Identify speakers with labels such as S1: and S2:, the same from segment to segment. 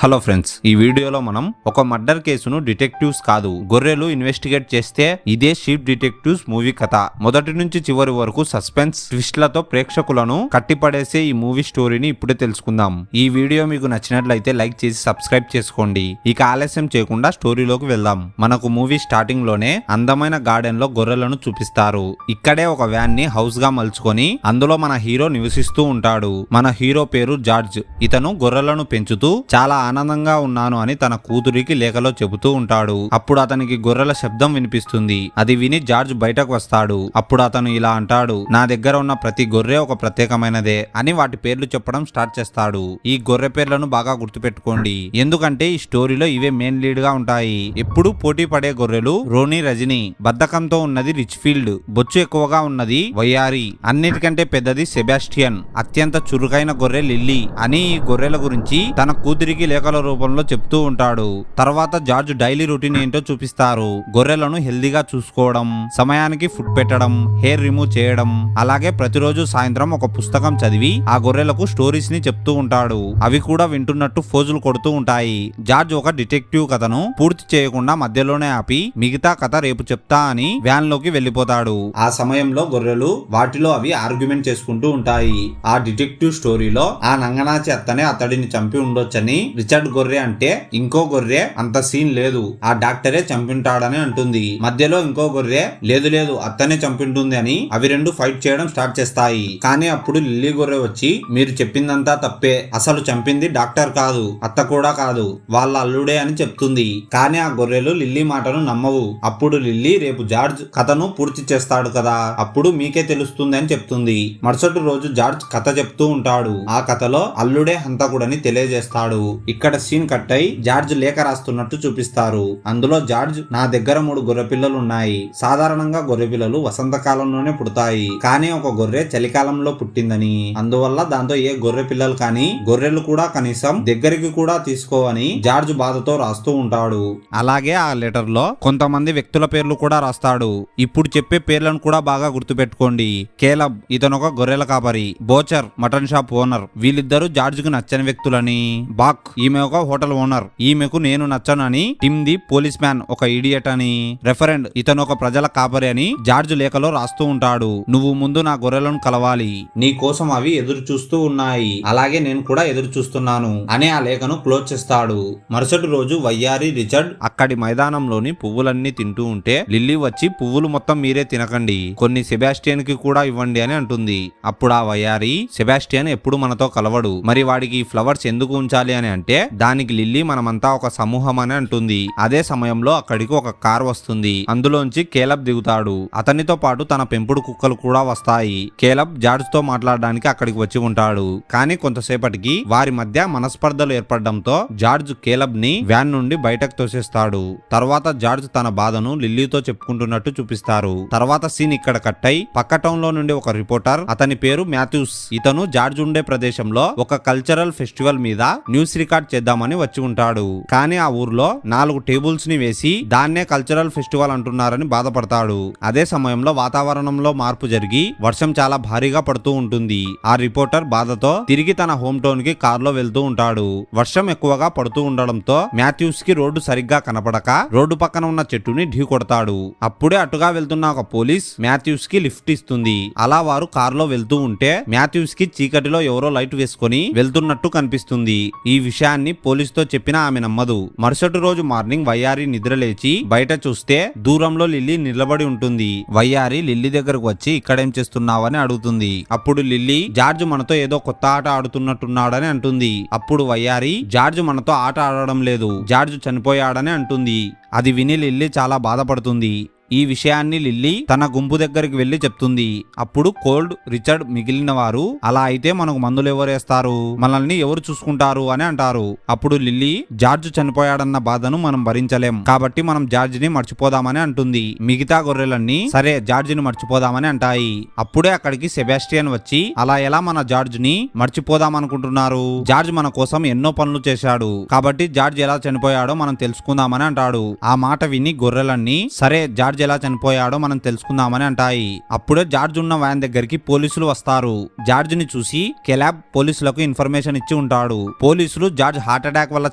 S1: Hello friends, ఈ వీడియోలో మనం ఒక మర్డర్ కేసును డిటెక్టివ్స్ కాదు గొర్రెలు ఇన్వెస్టిగేట్ చేస్తే ఇదే షీప్ డిటెక్టివ్స్ మూవీ కథ. మొదటి నుంచి చివరి వరకు సస్పెన్స్ ట్విస్ట్లతో ప్రేక్షకులను కట్టిపడేసే ఈ మూవీ స్టోరీని ఇప్పుడే తెలుసుకుందాం. ఈ వీడియో మీకు నచ్చినట్లయితే లైక్ చేసి సబ్స్క్రైబ్ చేసుకోండి. ఇక ఆలస్యం చేయకుండా స్టోరీలోకి వెళ్దాం. మనకు మూవీ స్టార్టింగ్ లోనే అందమైన గార్డెన్ లో గొర్రెలను చూపిస్తారు. ఇక్కడే ఒక వ్యాన్ ని హౌస్ గా మలుచుకొని అందులో మన హీరో నివసిస్తూ ఉంటాడు. మన హీరో పేరు జార్జ్. ఇతను గొర్రెలను పెంచుతూ చాలా ఆనందంగా ఉన్నాను అని తన కూతురికి లేఖలో చెబుతూ ఉంటాడు. అప్పుడు అతనికి గొర్రెల శబ్దం వినిపిస్తుంది. అది విని జార్జ్ బయటకు వస్తాడు. అప్పుడు అతను ఇలా అంటాడు, నా దగ్గర ఉన్న ప్రతి గొర్రె ఒక ప్రత్యేకమైనదే అని వాటి పేర్లు చెప్పడం స్టార్ట్ చేస్తాడు. ఈ గొర్రె పేర్లను బాగా గుర్తుపెట్టుకోండి, ఎందుకంటే ఈ స్టోరీలో ఇవే మెయిన్ లీడ్ గా ఉంటాయి. ఎప్పుడు పోటీ పడే గొర్రెలు రోనీ, రజనీ. బద్ధకంతో ఉన్నది రిచ్ ఫీల్డ్. బొచ్చు ఎక్కువగా ఉన్నది వయ్యారి. అన్నిటికంటే పెద్దది సెబాస్టియన్. అత్యంత చురుకైన గొర్రె లిల్లీ అని ఈ గొర్రెల గురించి తన కూతురికి లేఖల రూపంలో చెప్తూ ఉంటాడు. తర్వాత జార్జ్ డైలీ రొటీన్ ఏంటో చూపిస్తారు. గొర్రెలను హెల్దీగా చూసుకోవడం, సమయానికి ఫుడ్ పెట్టడం, హెయిర్ రిమూవ్ చేయడం, అలాగే ప్రతిరోజు సాయంత్రం ఒక పుస్తకం చదివి ఆ గొర్రెలకు స్టోరీస్ ని చెప్తూ ఉంటాడు. అవి కూడా వింటున్నట్టు ఫోజులు కొడుతూ ఉంటాయి. జార్జ్ ఒక డిటెక్టివ్ కథను పూర్తి చేయకుండా మధ్యలోనే ఆపి మిగతా కథ రేపు చెప్తా అని వ్యాన్ లోకి వెళ్లిపోతాడు. ఆ సమయంలో గొర్రెలు వాటిలో అవి ఆర్గ్యుమెంట్ చేసుకుంటూ ఉంటాయి. ఆ డిటెక్టివ్ స్టోరీలో ఆ నంగనాచి అత్తనే అతడిని చంపి ఉండొచ్చని రిచర్డ్ గొర్రె అంటే ఇంకో గొర్రె అంత సీన్ లేదు, ఆ డాక్టరే చంపింటాడని అంటుంది. మధ్యలో ఇంకో గొర్రె లేదు అత్తనే చంపింటుంది అని అవి రెండు ఫైట్ చేయడం స్టార్ట్ చేస్తాయి. కానీ అప్పుడు లిల్లీ గొర్రె వచ్చి మీరు చెప్పిందంతా తప్పే, అసలు చంపింది డాక్టర్ కాదు, అత్త కూడా కాదు, వాళ్ళ అల్లుడే అని చెప్తుంది. కానీ ఆ గొర్రెలు లిల్లీ మాటను నమ్మవు. అప్పుడు లిల్లీ రేపు జార్జ్ కథను పూర్తి చేస్తాడు కదా, అప్పుడు మీకే తెలుస్తుంది అని చెప్తుంది. మరుసటి రోజు జార్జ్ కథ చెప్తూ ఉంటాడు. ఆ కథలో అల్లుడే హంతకుడని తెలియజేస్తాడు. ఇక్కడ సీన్ కట్ అయి జార్జ్ లేఖ రాస్తున్నట్టు చూపిస్తారు. అందులో జార్జ్, నా దగ్గర 3 గొర్రెపిల్లలు ఉన్నాయి. సాధారణంగా గొర్రెపిల్లలు వసంతకాలంలోనే పుడతాయి, కానీ ఒక గొర్రె చలికాలంలో పుట్టిందని, అందువల్ల దాంతో ఏ గొర్రె పిల్లలు కానీ గొర్రెలు కూడా కనీసం దగ్గరికి కూడా తీసుకోవని జార్జ్ బాధతో రాస్తూ ఉంటాడు. అలాగే ఆ లెటర్ లో కొంతమంది వ్యక్తుల పేర్లు కూడా రాస్తాడు. ఇప్పుడు చెప్పే పేర్లను కూడా బాగా గుర్తుపెట్టుకోండి. కేలబ్, ఇతను ఒక గొర్రెల కాపరి. బోచర్, మటన్ షాప్ ఓనర్. వీళ్ళిద్దరూ జార్జ్ కు నచ్చని వ్యక్తులని. బాక్, ఈమె ఒక హోటల్ ఓనర్, ఈమెకు నేను నచ్చను అని. టిమ్ ది పోలీస్ మ్యాన్, ఒక ఇడియట్ అని. రెఫరెండ్, ఇతను ఒక ప్రజల కాపరి అని జార్జ్ లేఖలో రాస్తూ ఉంటాడు. నువ్వు ముందు నా గొర్రెలను కలవాలి, నీ కోసం అవి ఎదురు చూస్తూ ఉన్నాయి, అలాగే నేను కూడా ఎదురు చూస్తున్నాను అని ఆ లేఖను క్లోజ్ చేస్తాడు. మరుసటి రోజు వయ్యారి రిచర్డ్ అక్కడి మైదానంలోని పువ్వులన్నీ తింటూ ఉంటే లిల్లీ వచ్చి, పువ్వులు మొత్తం మీరే తినకండి, కొన్ని సెబాస్టియన్ కి కూడా ఇవ్వండి అని అంటుంది. అప్పుడు ఆ వయ్యారి, సెబాస్టియన్ ఎప్పుడు మనతో కలవడు, మరి వాడికి ఫ్లవర్స్ ఎందుకు ఉంచాలి అని అంటే దానికి లిల్లీ, మనమంతా ఒక సమూహం అని అంటుంది. అదే సమయంలో అక్కడికి ఒక కార్ వస్తుంది. అందులోంచి కేలబ్ దిగుతాడు. అతనితో పాటు తన పెంపుడు కుక్కలు కూడా వస్తాయి. కేలబ్ జార్జ్ తో మాట్లాడడానికి అక్కడికి వచ్చి ఉంటాడు. కానీ కొంతసేపటికి వారి మధ్య మనస్పర్ధలు ఏర్పడడంతో జార్జ్ కేలబ్ ని వ్యాన్ నుండి బయటకు తోసేస్తాడు. తర్వాత జార్జ్ తన బాధను లిల్లీతో చెప్పుకుంటున్నట్టు చూపిస్తారు. తర్వాత సీన్ ఇక్కడ కట్ అయి పక్క టౌన్ లో నుండి ఒక రిపోర్టర్, అతని పేరు మాథ్యూస్. ఇతను జార్జ్ ఉండే ప్రదేశంలో ఒక కల్చరల్ ఫెస్టివల్ మీద న్యూస్ రికార్డ్ చేద్దామని వచ్చి ఉంటాడు. కానీ ఆ ఊర్లో 4 టేబుల్స్ ని వేసి దాన్నే కల్చరల్ ఫెస్టివల్ అంటున్నారని బాధపడతాడు. అదే సమయంలో వాతావరణంలో మార్పు జరిగి వర్షం చాలా భారీగా పడుతూ ఉంటుంది. ఆ రిపోర్టర్ బాధతో తిరిగి తన హోమ్ టౌన్ కి కారులో వెళ్తూ ఉంటాడు. వర్షం ఎక్కువగా పడుతూ ఉండడంతో మాథ్యూస్ కి రోడ్డు సరిగ్గా కనపడక రోడ్డు పక్కన ఉన్న చెట్టుని ఢీ కొడతాడు. అప్పుడే అటుగా వెళ్తున్న ఒక పోలీస్ మాథ్యూస్ కి లిఫ్ట్ ఇస్తుంది. అలా వారు కారులో వెళ్తూ ఉంటే మాథ్యూస్ కి చీకటిలో ఎవరో లైట్ వేసుకొని వెళ్తున్నట్టు కనిపిస్తుంది. ఈ విషయాన్ని పోలీస్ తో చెప్పినా ఆమె నమ్మదు. మరుసటి రోజు మార్నింగ్ వయ్యారి నిద్రలేచి బయట చూస్తే దూరంలో లిల్లీ నిలబడి ఉంటుంది. వయ్యారి లిల్లీ దగ్గరకు వచ్చి, ఇక్కడేం చేస్తున్నావని అడుగుతుంది. అప్పుడు లిల్లీ, జార్జ్ మనతో ఏదో కొత్త ఆట ఆడుతున్నట్టున్నాడని అంటుంది. అప్పుడు వయ్యారి, జార్జ్ మనతో ఆట ఆడడం లేదు, జార్జ్ చనిపోయాడని అంటుంది. అది విని లిల్లీ చాలా బాధపడుతుంది. ఈ విషయాన్ని లిల్లీ తన గుంపు దగ్గరికి వెళ్లి చెప్తుంది. అప్పుడు కోల్డ్, రిచర్డ్ మిగిలిన వారు, అలా అయితే మనకు మందులు ఎవరేస్తారు, మనల్ని ఎవరు చూసుకుంటారు అని అంటారు. అప్పుడు లిల్లీ, జార్జ్ చనిపోయాడన్న బాధను మనం భరించలేం, కాబట్టి మనం జార్జ్ ని మర్చిపోదామని అంటుంది. మిగతా గొర్రెలన్నీ సరే జార్జ్ ని మర్చిపోదామని అంటాయి. అప్పుడే అక్కడికి సెబాస్టియన్ వచ్చి, అలా ఎలా మన జార్జ్ ని మర్చిపోదామనుకుంటున్నారు, జార్జ్ మన కోసం ఎన్నో పనులు చేశాడు, కాబట్టి జార్జ్ ఎలా చనిపోయాడో మనం తెలుసుకుందామని అంటాడు. ఆ మాట విని గొర్రెలన్నీ సరే జార్జ్ జార్జ్ ఎలా చనిపోయాడో మనం తెలుసుకుందామని అంటాయి. అప్పుడే జార్జ్ ఉన్న వ్యాన్ దగ్గరికి పోలీసులు వస్తారు. జార్జ్ ని చూసి కెలాబ్ పోలీసులకు ఇన్ఫర్మేషన్ ఇచ్చి ఉంటాడు. పోలీసులు జార్జ్ హార్ట్ అటాక్ వల్ల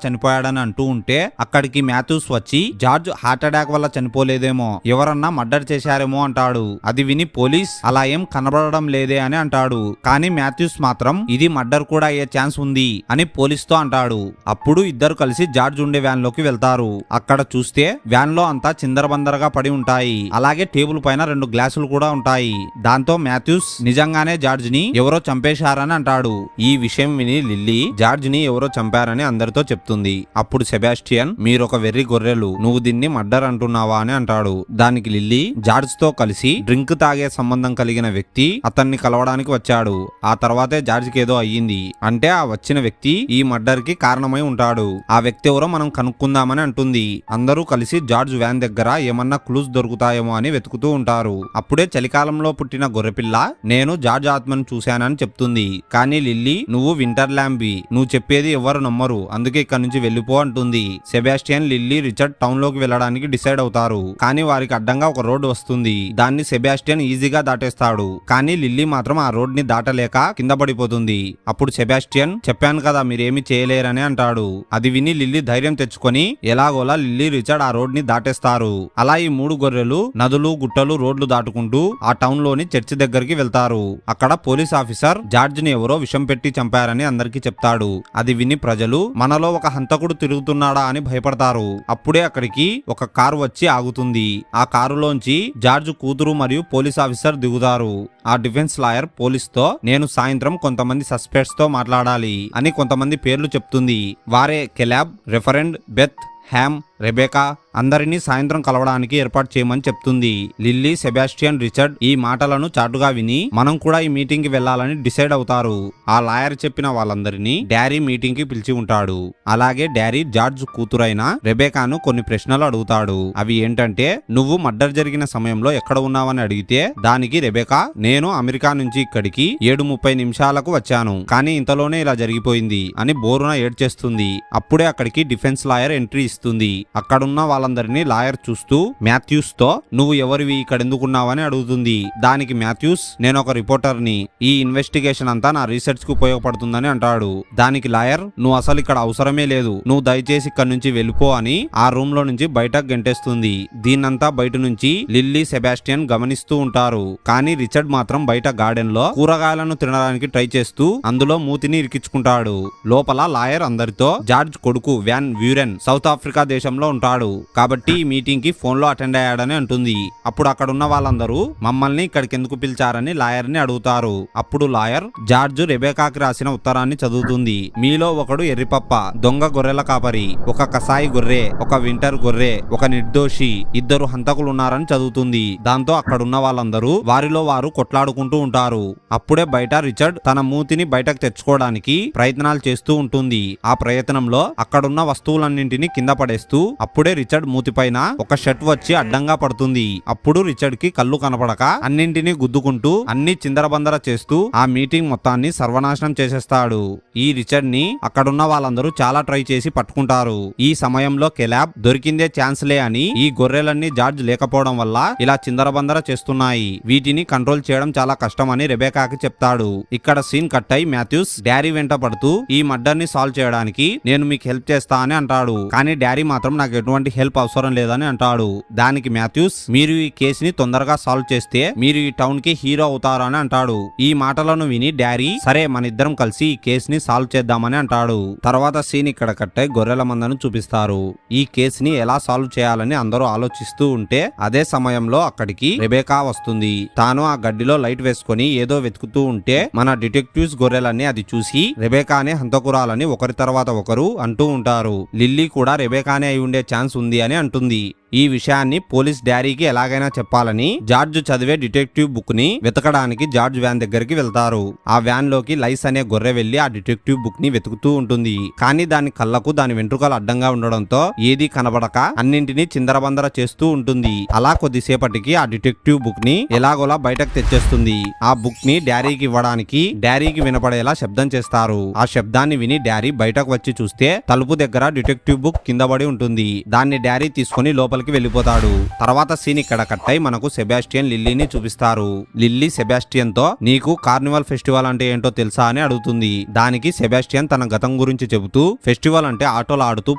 S1: చనిపోయాడని అంటూ ఉంటే అక్కడికి మాథ్యూస్ వచ్చి జార్జ్ హార్ట్ అటాక్ వల్ల చనిపోలేదేమో, ఎవరన్నా మర్డర్ చేశారేమో అంటాడు. అది విని పోలీస్ అలా ఏం కనబడడం లేదే అని అంటాడు. కానీ మాథ్యూస్ మాత్రం ఇది మర్డర్ కూడా అయ్యే ఛాన్స్ ఉంది అని పోలీస్ తో అంటాడు. అప్పుడు ఇద్దరు కలిసి జార్జ్ ఉండే వ్యాన్ లోకి వెళ్తారు. అక్కడ చూస్తే వ్యాన్ లో అంతా చిందరబందరగా పడి ఉంటాయి. అలాగే టేబుల్ పైన 2 గ్లాసులు కూడా ఉంటాయి. దాంతో మాథ్యూస్ నిజంగానే జార్జ్ ని ఎవరో చంపేశారని అంటాడు. ఈ విషయం విని లిల్లీ జార్జ్ ని ఎవరో చంపారని అందరితో చెప్తుంది. అప్పుడు సెబాస్టియన్, మీరొక వెర్రి గొర్రెలు, నువ్వు దీన్ని మర్డర్ అంటున్నావా అని అంటాడు. దానికి లిల్లీ, జార్జ్ తో కలిసి డ్రింక్ తాగే సంబంధం కలిగిన వ్యక్తి అతన్ని కలవడానికి వచ్చాడు. ఆ తర్వాతే జార్జ్ కి ఏదో అయ్యింది. అంటే ఆ వచ్చిన వ్యక్తి ఈ మర్డర్ కి కారణమై ఉంటాడు. ఆ వ్యక్తి ఎవరో మనం కనుక్కుందామని అంటుంది. అందరూ కలిసి జార్జ్ వ్యాన్ దగ్గర ఏమన్నా క్లూస్ దొరుకుతాయేమో అని వెతుకుతూ ఉంటారు. అప్పుడే చలికాలంలో పుట్టిన గొర్రెపిల్ల నేను జార్జ్ ఆత్మను చూశానని చెప్తుంది. కానీ లిల్లీ, నువ్వు వింటర్ ల్యాంబి, నువ్వు చెప్పేది ఎవరు నమ్మరు, అందుకే ఇక్కడ నుంచి వెళ్ళిపో అంటుంది. సెబాస్టియన్, లిల్లీ, రిచర్డ్ టౌన్ లోకి వెళ్ళడానికి డిసైడ్ అవుతారు. కానీ వారికి అడ్డంగా ఒక రోడ్డు వస్తుంది. దాన్ని సెబాస్టియన్ ఈజీగా దాటేస్తాడు. కానీ లిల్లీ మాత్రం ఆ రోడ్ ని దాటలేక కింద పడిపోతుంది. అప్పుడు సెబాస్టియన్, చెప్పాను కదా మీరేమి చేయలేరని అంటాడు. అది విని లిల్లీ ధైర్యం తెచ్చుకొని ఎలాగోలా లిల్లీ, రిచర్డ్ ఆ రోడ్ ని దాటేస్తారు. అలా ఈ 3 గొర్రెలు నదులు గుట్టలు రోడ్లు దాటుకుంటూ ఆ టౌన్ లోని చర్చి దగ్గరికి వెళ్తారు. అక్కడ పోలీస్ ఆఫీసర్ జార్జ్ ని ఎవరో విషం పెట్టి చంపారని అందరికీ చెప్తాడు. అది విని ప్రజలు మనలో ఒక హంతకుడు తిరుగుతున్నాడా అని భయపడతారు. అప్పుడే అక్కడికి ఒక కారు వచ్చి ఆగుతుంది. ఆ కారులోంచి జార్జ్ కూతురు మరియు పోలీస్ ఆఫీసర్ దిగుతారు. ఆ డిఫెన్స్ లాయర్ పోలీస్ తో, నేను సాయంత్రం కొంతమంది సస్పెక్ట్స్ తో మాట్లాడాలి అని కొంతమంది పేర్లు చెప్తుంది. వారే కెలాబ్, రెఫరెండ్, బెత్, హ్యామ్, రెబేకా అందరినీ సాయంత్రం కలవడానికి ఏర్పాటు చేయమని చెప్తుంది. లిల్లీ, సెబాస్టియన్, రిచర్డ్ ఈ మాటలను చాటుగా విని మనం కూడా ఈ మీటింగ్ కి వెళ్లాలని డిసైడ్ అవుతారు. ఆ లాయర్ చెప్పిన వాళ్ళందరినీ డారీ మీటింగ్ కి పిలిచి ఉంటాడు. అలాగే డారీ జార్జ్ కూతురైన రెబేకాను కొన్ని ప్రశ్నలు అడుగుతాడు. అవి ఏంటంటే, నువ్వు మర్డర్ జరిగిన సమయంలో ఎక్కడ ఉన్నావని అడిగితే దానికి రెబేకా, నేను అమెరికా నుంచి ఇక్కడికి 7:30 నిమిషాలకు వచ్చాను, కానీ ఇంతలోనే ఇలా జరిగిపోయింది అని బోరున ఏడ్చేస్తుంది. అప్పుడే అక్కడికి డిఫెన్స్ లాయర్ ఎంట్రీ ఇస్తుంది. అక్కడున్న వాళ్ళందరినీ లాయర్ చూస్తూ మాథ్యూస్ తో, నువ్వు ఎవరివి, ఇక్కడ ఎందుకున్నావని అడుగుతుంది. దానికి మాథ్యూస్, నేను ఒక రిపోర్టర్ని, ఈ ఇన్వెస్టిగేషన్ అంతా నా రీసెర్చ్ కు ఉపయోగపడుతుందని అంటాడు. దానికి లాయర్, నువ్వు అసలు ఇక్కడ అవసరమే లేదు, నువ్వు దయచేసి ఇక్కడ నుంచి వెళ్ళిపో అని ఆ రూమ్ లో నుంచి బయటకు గెంటేస్తుంది. దీన్నంతా బయట నుంచి లిల్లీ, సెబాస్టియన్ గమనిస్తూ ఉంటారు. కానీ రిచర్డ్ మాత్రం బయట గార్డెన్ లో కూరగాయలను తినడానికి ట్రై చేస్తూ అందులో మూతిని ఇరికించుకుంటాడు. లోపల లాయర్ అందరితో జార్జ్ కొడుకు వ్యాన్ వ్యూరెన్ సౌత్ ఆఫ్రికా దేశంలో ఉంటాడు కాబట్టి ఈ మీటింగ్ కి ఫోన్ లో అటెండ్ అయ్యాడని అంటుంది. అప్పుడు అక్కడ ఉన్న వాళ్ళందరూ మమ్మల్ని ఇక్కడికి ఎందుకు పిలిచారని లాయర్ ని అడుగుతారు. అప్పుడు లాయర్ జార్జ్ రెబేకాకి రాసిన ఉత్తరాన్ని చదువుతుంది. మీలో ఒకడు ఎర్రిపప్ప, దొంగ గొర్రెల కాపరి, ఒక కసాయి గొర్రె, ఒక వింటర్ గొర్రె, ఒక నిర్దోషి, 2 హంతకులు ఉన్నారని చదువుతుంది. దాంతో అక్కడున్న వాళ్ళందరూ వారిలో వారు కొట్లాడుకుంటూ ఉంటారు. అప్పుడే బయట రిచర్డ్ తన మూతిని బయటకు తెచ్చుకోవడానికి ప్రయత్నాలు చేస్తూ ఉంటుంది. ఆ ప్రయత్నంలో అక్కడున్న వస్తువులన్నింటినీ కింద పడేస్తూ అప్పుడే రిచర్డ్ మూతిపైన ఒక షర్ట్ వచ్చి అడ్డంగా పడుతుంది. అప్పుడు రిచర్డ్ కి కళ్ళు కనపడక అన్నింటినీ గుద్దుకుంటూ అన్ని చిందరబందర చేస్తూ ఆ మీటింగ్ మొత్తాన్ని సర్వనాశనం చేసేస్తాడు. ఈ రిచర్డ్ ని అక్కడున్న వాళ్ళందరూ చాలా ట్రై చేసి పట్టుకుంటారు. ఈ సమయంలో కెలాబ్, దొరికిందే ఛాన్స్లే అని ఈ గొర్రెలన్నీ జార్జ్ లేకపోవడం వల్ల ఇలా చిందరబందర చేస్తున్నాయి, వీటిని కంట్రోల్ చేయడం చాలా కష్టం అని రెబేకాకి చెప్తాడు. ఇక్కడ సీన్ కట్ అయి మాథ్యూస్ డారీ వెంట పడుతూ ఈ మర్డర్ ని సాల్వ్ చేయడానికి నేను మీకు హెల్ప్ చేస్తా అని అంటాడు. కానీ డారీ మాత్రం నాకు ఎటువంటి హెల్ప్ అవసరం లేదని అంటాడు. దానికి మాథ్యూస్, మీరు ఈ కేసుని తొందరగా సాల్వ్ చేస్తే మీరు ఈ టౌన్ కి హీరో అవుతారని అంటాడు. ఈ మాటలను విని డారీ, సరే మన ఇద్దరం కలిసి ఈ కేసుని సాల్వ్ చేద్దామని అంటాడు. తర్వాత సీన్ ఇక్కడ కట్టే గొర్రెల మందను చూపిస్తారు. ఈ కేసుని ఎలా సాల్వ్ చేయాలని అందరూ ఆలోచిస్తూ ఉంటే అదే సమయంలో అక్కడికి రెబేకా వస్తుంది. తాను ఆ గడ్డిలో లైట్ వేసుకొని ఏదో వెతుకుతూ ఉంటే మన డిటెక్టివ్స్ గొర్రెలన్నీ అది చూసి రెబేకానే హంతకురాలని ఒకరి తర్వాత ఒకరు అంటూ ఉంటారు. లిల్లీ కూడా రెబేకానే అయి ఉండే ఛాన్స్ ఉంది అని అంటుంది. ఈ విషయాన్ని పోలీస్ డారీకి ఎలాగైనా చెప్పాలని జార్జ్ చదివే డిటెక్టివ్ బుక్ ని వెతకడానికి జార్జ్ వ్యాన్ దగ్గరికి వెళ్తారు. ఆ వ్యాన్ లోకి లైస్ అనే గొర్రె వెళ్లి ఆ డిటెక్టివ్ బుక్ ని వెతుకుతూ ఉంటుంది. కానీ దాని కళ్ళకు దాని వెంట్రుకలు అడ్డంగా ఉండడంతో ఏదీ కనబడక అన్నింటినీ చిందరబందర చేస్తూ ఉంటుంది. అలా కొద్దిసేపటికి ఆ డిటెక్టివ్ బుక్ ని ఎలాగోలా బయటకు తెచ్చేస్తుంది. ఆ బుక్ ని డారీకి ఇవ్వడానికి డారీకి వినపడేలా శబ్దం చేస్తారు. ఆ శబ్దాన్ని విని డారీ బయటకు వచ్చి చూస్తే తలుపు దగ్గర డిటెక్టివ్ బుక్ కింద పడి ఉంటుంది. దాన్ని డారీ తీసుకుని లోపలికి దగ్గరికి వెళ్ళిపోతాడు. తర్వాత సీన్ ఇక్కడ కట్ అయి మనకు సెబాస్టియన్ లిల్లీని చూపిస్తారు. లిల్లీ సెబాస్టియన్ తో నీకు కార్నివల్ ఫెస్టివల్ అంటే ఏంటో తెలుసా అని అడుగుతుంది. దానికి సెబాస్టియన్ తన గతం గురించి చెబుతూ ఫెస్టివల్ అంటే ఆటోలు ఆడుతూ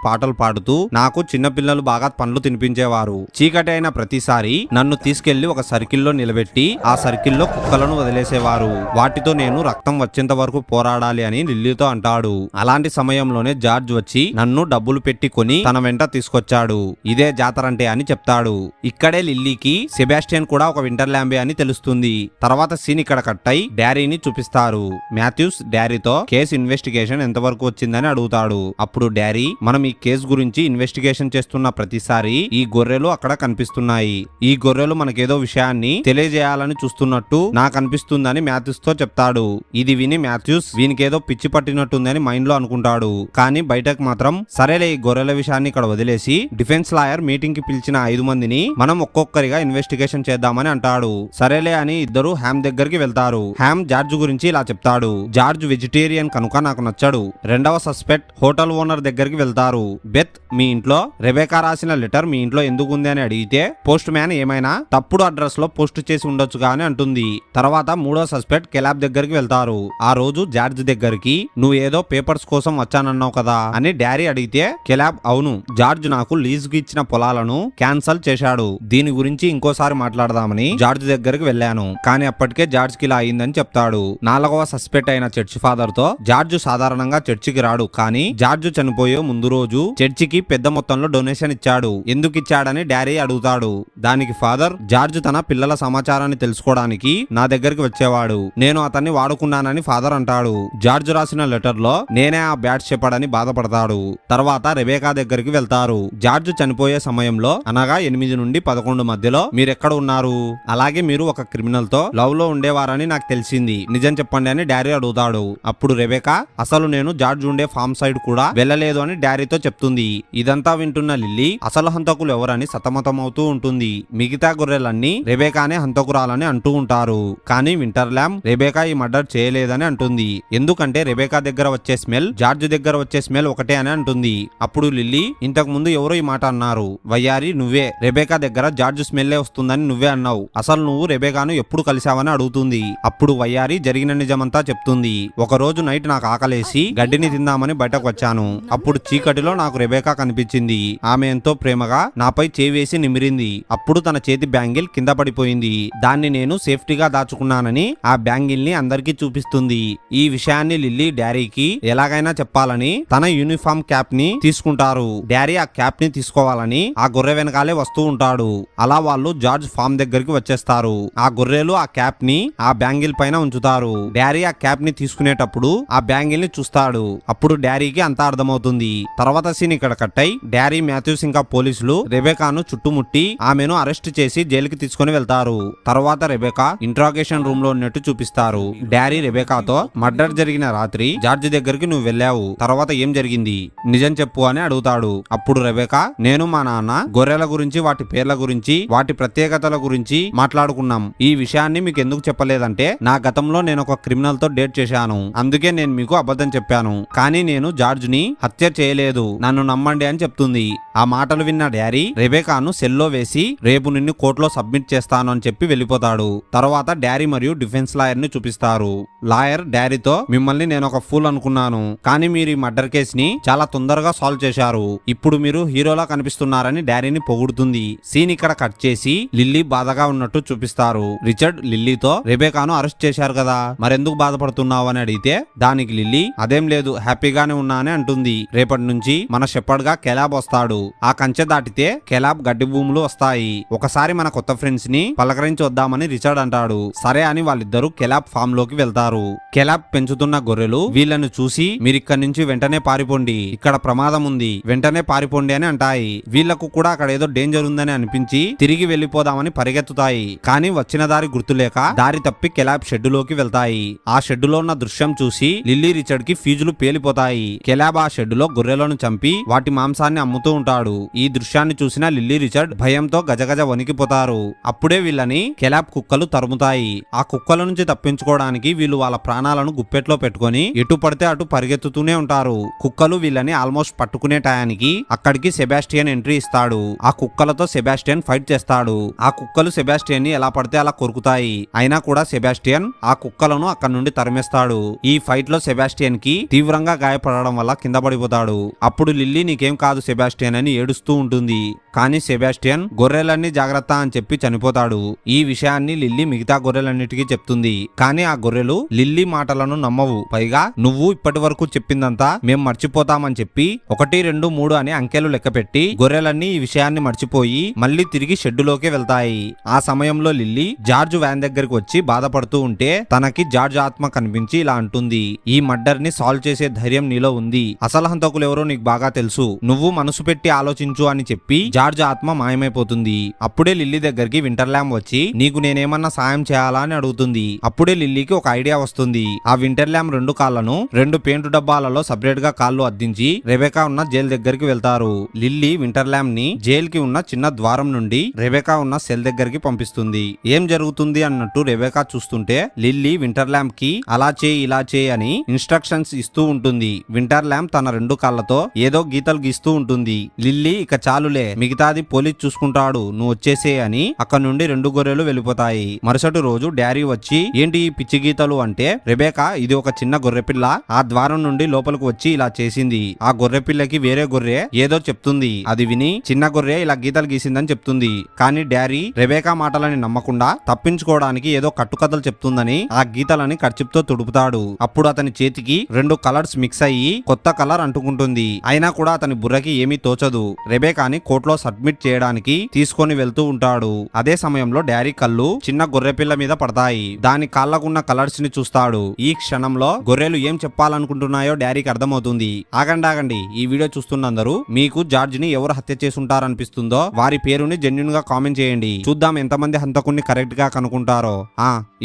S1: పాటలు పాడుతూ నాకు చిన్న పిల్లలు బాగా పండ్లు తినిపించేవారు. చీకటి అయిన ప్రతిసారి నన్ను తీసుకెళ్లి ఒక సర్కిల్లో నిలబెట్టి ఆ సర్కిల్లో కుక్కలను వదిలేసేవారు. వాటితో నేను రక్తం వచ్చేంత వరకు పోరాడాలి అని లిల్లీతో అంటాడు. అలాంటి సమయంలోనే జార్జ్ వచ్చి నన్ను డబ్బులు పెట్టి కొని తన వెంట తీసుకొచ్చాడు. ఇదే జాతరంటే అని చెప్తాడు. ఇక్కడే లిల్లీకి సెబాస్టియన్ కూడా ఒక వింటర్ ల్యాంబే అని తెలుస్తుంది. తర్వాత సీన్ ఇక్కడ కట్ అయి డారీని చూపిస్తారు. మాథ్యూస్ డారీతో కేసు ఇన్వెస్టిగేషన్ ఎంతవరకు వచ్చిందని అడుగుతాడు. అప్పుడు డారీ మనం ఈ కేసు గురించి ఇన్వెస్టిగేషన్ చేస్తున్న ప్రతిసారి ఈ గొర్రెలు అక్కడ కనిపిస్తున్నాయి. ఈ గొర్రెలు మనకేదో విషయాన్ని తెలియజేయాలని చూస్తున్నట్టు నాకు అనిపిస్తుందని మాథ్యూస్ తో చెప్తాడు. ఇది విని మాథ్యూస్ వీనికేదో పిచ్చి పట్టినట్టుందని మైండ్ లో అనుకుంటాడు. కానీ బయటకు మాత్రం సరేలే ఈ గొర్రెల విషయాన్ని ఇక్కడ వదిలేసి డిఫెన్స్ లాయర్ మీటింగ్ కి పిలిచిన 5 మందిని మనం ఒక్కొక్కరిగా ఇన్వెస్టిగేషన్ చేద్దామని అంటాడు. సరేలే అని ఇద్దరు హ్యామ్ దగ్గరికి వెళ్తారు. హ్యామ్ జార్జ్ గురించి ఇలా చెప్తాడు. జార్జ్ వెజిటేరియన్ కనుక నాకు నచ్చాడు. రెండవ సస్పెక్ట్ హోటల్ ఓనర్ దగ్గరికి వెళ్తారు. బెత్ మీ ఇంట్లో రెబేకా రాసిన లెటర్ మీ ఇంట్లో ఎందుకు ఉంది అని అడిగితే పోస్ట్ మ్యాన్ ఏమైనా తప్పుడు అడ్రస్ లో పోస్ట్ చేసి ఉండొచ్చుగా అని అంటుంది. తర్వాత మూడో సస్పెక్ట్ కెలాబ్ దగ్గరికి వెళ్తారు. ఆ రోజు జార్జ్ దగ్గరికి నువ్వు ఏదో పేపర్స్ కోసం వచ్చానన్నావు కదా అని డారీ అడిగితే కెలాబ్ అవును, జార్జ్ నాకు లీజ్ కు ఇచ్చిన పొలాలను క్యాన్సల్ చేశాడు. దీని గురించి ఇంకోసారి మాట్లాడదామని జార్జ్ దగ్గరికి వెళ్ళాను. కానీ అప్పటికే జార్జ్ కి ఇలా అయిందని చెప్తాడు. నాలుగవ సస్పెక్ట్ అయిన చర్చ్ ఫాదర్ తో జార్జ్ సాధారణంగా చర్చికి రాడు. కానీ జార్జ్ చనిపోయే ముందు రోజు చర్చికి పెద్ద మొత్తంలో డొనేషన్ ఇచ్చాడు. ఎందుకు ఇచ్చాడని డారీ అడుగుతాడు. దానికి ఫాదర్ జార్జ్ తన పిల్లల సమాచారాన్ని తెలుసుకోవడానికి నా దగ్గరికి వచ్చేవాడు. నేను అతన్ని వాడుకున్నానని ఫాదర్ అంటాడు. జార్జ్ రాసిన లెటర్ లో నేనే ఆ బ్యాడ్ చెప్పాడని బాధపడతాడు. తర్వాత రెబేకా దగ్గరికి వెళ్తారు. జార్జ్ చనిపోయే సమయంలో అనగా 8 నుండి 11 మధ్యలో మీరెక్కడ ఉన్నారు? అలాగే మీరు ఒక క్రిమినల్ తో లవ్ లో ఉండేవారని నాకు తెలిసింది, నిజం చెప్పండి అని డారీ అడుగుతాడు. అప్పుడు రెబేకా అసలు నేను జార్జ్ ఉండే ఫామ్ సైడ్ కూడా వెళ్ళలేదు అని డారీతో చెప్తుంది. ఇదంతా వింటున్న లిల్లీ అసలు హంతకులు ఎవరని సతమతమవుతూ ఉంటుంది. మిగతా గొర్రెలన్నీ రెబేకానే హంతకురాలని అంటూ ఉంటారు. కానీ వింటర్ ల్యాంబ్ రెబేకా ఈ మర్డర్ చేయలేదని అంటుంది. ఎందుకంటే రెబేకా దగ్గర వచ్చే స్మెల్ జార్జ్ దగ్గర వచ్చే స్మెల్ ఒకటే అని అంటుంది. అప్పుడు లిల్లీ ఇంతకు ముందు ఎవరో ఈ మాట అన్నారు, వయ్యారి నువ్వే, రెబేకా దగ్గర జార్జ్ స్మెల్లే వస్తుందని నువ్వే అన్నావు. అసలు నువ్వు రెబేకాను ఎప్పుడు కలిసావని అడుగుతుంది. అప్పుడు వయ్యారి జరిగిన నిజమంతా చెప్తుంది. ఒక రోజు నైట్ నాకు ఆకలేసి గడ్డిని తిందామని బయటకు వచ్చాను. అప్పుడు చీకటిలో నాకు రెబేకా కనిపించింది. ఆమె ఎంతో ప్రేమగా నాపై చేవేసి నిమిరింది. అప్పుడు తన చేతి బ్యాంగిల్ కింద పడిపోయింది. దాన్ని నేను సేఫ్టీగా దాచుకున్నానని ఆ బ్యాంగిల్ ని అందరికీ చూపిస్తుంది. ఈ విషయాన్ని లిల్లీ డారీకి ఎలాగైనా చెప్పాలని తన యూనిఫామ్ క్యాప్ ని తీసుకుంటారు. డారీ ఆ క్యాప్ ని తీసుకోవాలని ఆ గొర్రె వెనకాలే వస్తూ ఉంటాడు. అలా వాళ్ళు జార్జ్ ఫామ్ దగ్గరికి వచ్చేస్తారు. ఆ గొర్రెలు ఆ క్యాప్ ని ఆ బ్యాంగిల్ పైన ఉంచుతారు. డారీ ఆ క్యాప్ ని తీసుకునేటప్పుడు ఆ బ్యాంగిల్ ని చూస్తాడు. అప్పుడు డారీకి అంతా అర్థమవుతుంది. తర్వాత సీన్ ఇక్కడ కట్ అయి డారీ, మాథ్యూస్ ఇంకా పోలీసులు రెబేకాను చుట్టుముట్టి ఆమెను అరెస్ట్ చేసి జైలుకి తీసుకుని వెళ్తారు. తర్వాత రెబేకా ఇంట్రాగేషన్ రూమ్ లో ఉన్నట్టు చూపిస్తారు. డారీ రెబేకాతో మర్డర్ జరిగిన రాత్రి జార్జ్ దగ్గరికి నువ్వు వెళ్ళావు, తర్వాత ఏం జరిగింది నిజం చెప్పు అని అడుగుతాడు. అప్పుడు రెబేకా నేను మా నాన్న గొర్రెల గురించి, వాటి పేర్ల గురించి, వాటి ప్రత్యేకతల గురించి మాట్లాడుకున్నాం. ఈ విషయాన్ని మీకు ఎందుకు చెప్పలేదంటే నా గతంలో నేను ఒక క్రిమినల్ తో డేట్ చేశాను, అందుకే నేను మీకు అబద్ధం చెప్పాను. కానీ నేను జార్జ్ ని హత్య చేయలేదు, నన్ను నమ్మండి అని చెప్తుంది. ఆ మాటలు విన్న డారీ రెబేకాను సెల్లో వేసి రేపు నిన్ను కోర్టులో సబ్మిట్ చేస్తాను అని చెప్పి వెళ్ళిపోతాడు. తర్వాత డారీ మరియు డిఫెన్స్ లాయర్ ని చూపిస్తారు. లాయర్ డారీతో మిమ్మల్ని నేను ఒక ఫూల్ అనుకున్నాను, కానీ మీరు ఈ మర్డర్ కేస్ ని చాలా తొందరగా సాల్వ్ చేశారు. ఇప్పుడు మీరు హీరోలా కనిపిస్తున్నారని డారీని పొగుడుతుంది. సీన్ ఇక్కడ కట్ చేసి లిల్లీ బాధగా ఉన్నట్టు చూపిస్తారు. రిచర్డ్ లిల్లీతో రెబేకాను అరెస్ట్ చేశారు కదా, మరెందుకు బాధపడుతున్నావు అని అడిగితే దానికి లిల్లీ అదేం లేదు, హ్యాపీగానే ఉన్నా అని అంటుంది. రేపటి నుంచి మన షెపర్డ్ గా కెలాబ్ వస్తాడు. ఆ కంచె దాటితే కెలాబ్ గడ్డి భూములు వస్తాయి. ఒకసారి మన కొత్త ఫ్రెండ్స్ ని పలకరించి వద్దామని రిచర్డ్ అంటాడు. సరే అని వాళ్ళిద్దరూ కెలాబ్ ఫామ్ లోకి వెళ్తారు. కెలాబ్ పెంచుతున్న గొర్రెలు వీళ్ళను చూసి మీరిక్కడి నుంచి వెంటనే పారిపోండి, ఇక్కడ ప్రమాదం ఉంది, వెంటనే పారిపోండి అని అంటాయి. వీళ్లకు కూడా అక్కడ ఏదో డేంజర్ ఉందని అనిపించి తిరిగి వెళ్లిపోదామని పరిగెత్తుతాయి. కానీ వచ్చిన దారి గుర్తులేక దారి తప్పి కెలాబ్ షెడ్డులోకి వెళ్తాయి. ఆ షెడ్డులో ఉన్న దృశ్యం చూసి లిల్లీ రిచర్డ్ కి ఫీజులు పేలిపోతాయి. కెలాబ్ ఆ షెడ్డులో గొర్రెలను చంపి వాటి మాంసాన్ని అమ్ముతూ ఉంటాడు. ఈ దృశ్యాన్ని చూసిన లిల్లీ రిచర్డ్ భయంతో గజగజ వణికిపోతారు. అప్పుడే వీళ్ళని కెలాప్ కుక్కలు తరుముతాయి. ఆ కుక్కల నుంచి తప్పించుకోవడానికి వీళ్ళు వాళ్ళ ప్రాణాలను గుప్పెట్లో పెట్టుకొని ఎటు పడితే అటు పరిగెత్తుతూనే ఉంటారు. కుక్కలు వీళ్ళని ఆల్మోస్ట్ పట్టుకునే టయానికి అక్కడికి సెబాస్టియన్ ఎంట్రీ ఇస్తాడు. ఆ కుక్కలతో సెబాస్టియన్ ఫైట్ చేస్తాడు. ఆ కుక్కలు సెబాస్టియన్ ని ఎలా పడితే అలా కొరుకుతాయి. అయినా కూడా సెబాస్టియన్ ఆ కుక్కలను అక్కడి నుండి తరిమేస్తాడు. ఈ ఫైట్ లో సెబాస్టియన్ కి తీవ్రంగా గాయపడడం వల్ల కింద పడిపోతాడు. అప్పుడు లిల్లీ నీకేం కాదు సెబాస్టియన్ అని ఏడుస్తూ ఉంటుంది. కానీ సెబాస్టియన్ గొర్రెలన్నీ జాగ్రత్త అని చెప్పి చనిపోతాడు. ఈ విషయాన్ని లిల్లీ మిగతా గొర్రెలన్నిటికీ చెప్తుంది. కానీ ఆ గొర్రెలు లిల్లీ మాటలను నమ్మవు. పైగా నువ్వు ఇప్పటి వరకు చెప్పిందంతా మేం మర్చిపోతామని చెప్పి 1, 2, 3 అని అంకెలు లెక్కపెట్టి గొర్రెలన్నీ ఈ విషయాన్ని మర్చిపోయి మళ్ళీ తిరిగి షెడ్డులోకి వెళ్తాయి. ఆ సమయంలో లిల్లీ జార్జ్ వ్యాన్ దగ్గరికి వచ్చి బాధపడుతూ ఉంటే తనకి జార్జ్ ఆత్మ కనిపించి ఇలా అంటుంది, ఈ మర్డర్ ని సాల్వ్ చేసే ధైర్యం నీలో ఉంది. అసలు హంతకులు ఎవరో నీకు బాగా తెలుసు. నువ్వు మనసు పెట్టి ఆలోచించు అని చెప్పి జార్జ్ ఆత్మ మాయమైపోతుంది. అప్పుడే లిల్లీ దగ్గరికి వింటర్లామ్ వచ్చి నీకు నేనేమన్నా సాయం చేయాలా అని అడుగుతుంది. అప్పుడే లిల్లీకి ఒక ఐడియా వస్తుంది. ఆ వింటర్లామ్ 2 కాళ్లను 2 పెయింట్ డబ్బాలలో సపరేట్ గా కాళ్ళు అద్దించి రెబెకా ఉన్న జైలు దగ్గరికి వెళ్తారు. లిల్లీ వింటర్లామ్ ని జైల్ కి ఉన్న చిన్న ద్వారం నుండి రెబెకా ఉన్న సెల్ దగ్గరికి పంపిస్తుంది. ఏం జరుగుతుంది అన్నట్టు రెబెకా చూస్తుంటే లిల్లీ వింటర్లామ్ కి అలా చేయి ఇలా చేయి అని ఇన్స్ట్రక్షన్స్ ఇస్తూ ఉంటుంది. వింటర్లామ్ తన 2 కాళ్లతో ఏదో గీతలు గీస్తూ ఉంటుంది. లిల్లీ ఇక చాలులే మిగతాది పోలీస్ చూసుకుంటాడు నువ్వు వచ్చేసే అని అక్కడ నుండి 2 గొర్రెలు వెళ్ళిపోతాయి. మరుసటి రోజు డారీ వచ్చి ఏంటి ఈ పిచ్చి గీతలు అంటే రెబెకా ఇది ఒక చిన్న గొర్రెపిల్ల ఆ ద్వారం నుండి లోపలికి వచ్చి ఇలా చేసింది. ఆ గొర్రెపిల్లకి వేరే గొర్రె ఏదో చెప్తుంది. అది విని చిన్న గొర్రె ఇలా గీతలు గీసిందని చెప్తుంది. కానీ డారీ రెబెకా మాటలని నమ్మకుండా తప్పించుకోవడానికి ఏదో కట్టుకథలు చెప్తుందని ఆ గీతలని కర్చిప్తో తుడుపుతాడు. అప్పుడు అతని చేతికి 2 కలర్స్ మిక్స్ అయ్యి కొత్త కలర్ అంటుకుంటుంది. అయినా కూడా అతని బుర్రకి ఏమీ తోచదు. రెబెకాని కోర్టులో సబ్మిట్ చేయడానికి తీసుకొని వెళ్తూ ఉంటాడు. అదే సమయంలో డారీ కళ్ళు చిన్న గొర్రెపిల్ల మీద పడతాయి. దాని కాళ్ళకున్న కలర్స్ ని చూస్తాడు. ఈ క్షణంలో గొర్రెలు ఏం చెప్పాలనుకుంటున్నాయో డారీకి అర్థమవుతుంది. ఆగండి ఈ వీడియో చూస్తున్నందరూ మీకు జార్జ్ ని ఎవరు హత్య చేసుంటారనిపిస్తుందో వారి పేరుని జెన్యున్ గా కామెంట్ చేయండి. చూద్దాం ఎంతమంది హంతకుణ్ణి కరెక్ట్ గా కనుక్కుంటారో.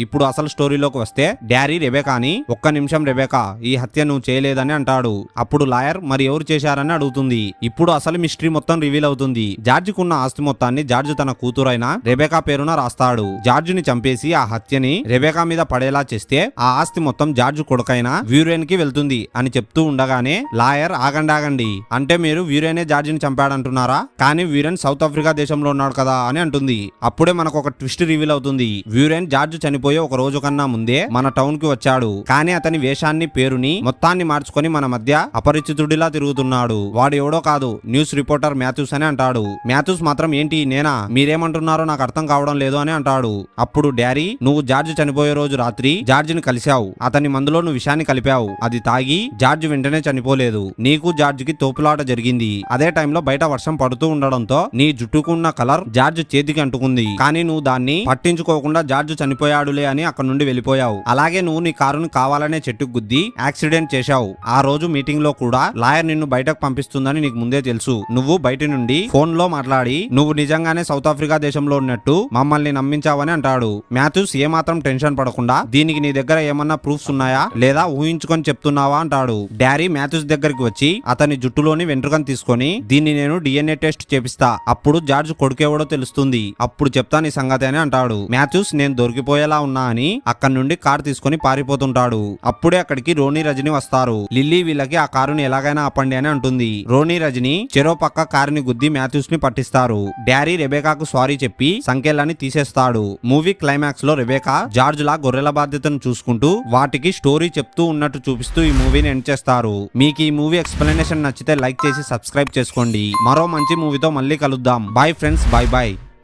S1: ఇప్పుడు అసలు స్టోరీలోకి వస్తే డారీ రెబెకాని ఒక్క నిమిషం రెబెకా ఈ హత్య నువ్వు చేయలేదని అంటాడు. అప్పుడు లాయర్ మరి ఎవరు చేశారని అడుగుతుంది. ఇప్పుడు అసలు మిస్టరీ మొత్తం రివీల్ అవుతుంది. జార్జ్ కున్న ఆస్తి మొత్తాన్ని జార్జ్ తన కూతురైన రెబెకా పేరున రాస్తాడు. జార్జ్ ని చంపేసి ఆ హత్యని రెబెకా మీద పడేలా చేస్తే ఆ ఆస్తి మొత్తం జార్జ్ కొడుకైన వ్యూరెన్ కి వెళ్తుంది అని చెప్తూ ఉండగానే లాయర్ ఆగండి అంటే మీరు వ్యూరెనే జార్జ్ ని చంపాడంటున్నారా? కానీ వ్యూరెన్ సౌత్ ఆఫ్రికా దేశంలో ఉన్నాడు కదా అని అంటుంది. అప్పుడే మనకు ఒక ట్విస్ట్ రివీల్ అవుతుంది. వ్యూరెన్ జార్జ్ చనిపోయే ఒక రోజు కన్నా ముందే మన టౌన్ కి వచ్చాడు. కానీ అతని వేషాన్ని పేరుని మొత్తాన్ని మార్చుకొని మన మధ్య అపరిచితుడిలా తిరుగుతున్నాడు. వాడు ఎవడో కాదు న్యూస్ రిపోర్టర్ మాథ్యూస్ అని అంటాడు. మాథ్యూస్ మాత్రం ఏంటి నేనా మీరేమంటున్నారో నాకు అర్థం కావడం లేదు అని అంటాడు. అప్పుడు డారీ నువ్వు జార్జ్ చనిపోయే రోజు రాత్రి జార్జ్ ని కలిశావు. అతని మందులో నువ్వు విషాన్ని కలిపావు. అది తాగి జార్జ్ వెంటనే చనిపోలేదు. నీకు జార్జ్ కి తోపులాట జరిగింది. అదే టైంలో బయట వర్షం పడుతూ ఉండడంతో నీ జుట్టుకున్న కలర్ జార్జ్ చేతికి అంటుకుంది. కానీ నువ్వు దాన్ని పట్టించుకోకుండా జార్జ్ చనిపోయాడులే అని అక్కడ నుండి వెళ్ళిపోయావు. అలాగే నువ్వు నీ కారును కావాలనే చెట్టుకు గుద్ది యాక్సిడెంట్ చేశావు. ఆ రోజు మీటింగ్ లో కూడా లాయర్ నిన్ను బయటకు పంపిస్తుందని నీకు ముందే తెలుసు. నువ్వు బయట నుండి ఫోన్ లో మాట్లాడి నువ్వు నిజంగానే సౌత్ ఆఫ్రికా దేశంలో ఉన్నట్టు మమ్మల్ని నమ్మించావని అంటాడు. మాథ్యూస్ ఏమాత్రం టెన్షన్ పడకుండా దీనికి నీ దగ్గర ఏమన్నా ప్రూఫ్స్ ఉన్నాయా లేదా ఊహించుకొని చెప్తున్నావా అంటాడు. డారీ మాథ్యూస్ దగ్గరికి వచ్చి అతని జుట్టులోని వెంట్రుకను తీసుకొని దీన్ని నేను DNA టెస్ట్ చేపిస్తా. అప్పుడు జార్జ్ కొడుకేవడో తెలుస్తుంది. అప్పుడు చెప్తా నీ సంగతి అని అంటాడు. మాథ్యూస్ నేను దొరికిపోయేలా ఉన్నా అని అక్కడి నుండి కారు తీసుకొని పారిపోతుంటాడు. అప్పుడే అక్కడికి రోనీ రజని వస్తారు. లిల్లీ వీళ్ళకి ఆ కారుని ఎలాగైనా ఆపండి అని అంటుంది. రోనీ రజని చెరో పక్క కారుని గుద్ది మాథ్యూస్ ని పట్టిస్తారు. డారీ రెబెకాకు సారీ చెప్పి సంఖ్యలని తీసేస్తాడు. మూవీ క్లైమాక్స్ లో రెబెకా జార్జ్ లా గొర్రెల బాధ్యతను చూసుకుంటూ వాటికి స్టోరీ చెప్తూ ఉన్నట్టు చూపిస్తూ ఈ మూవీని ఎండ్ చేస్తారు. మీకు ఈ మూవీ ఎక్స్ప్లెనేషన్ నచ్చితే లైక్ చేసి సబ్స్క్రైబ్ చేసుకోండి. మరో మంచి మూవీతో మళ్ళీ కలుద్దాం. Bye friends, bye.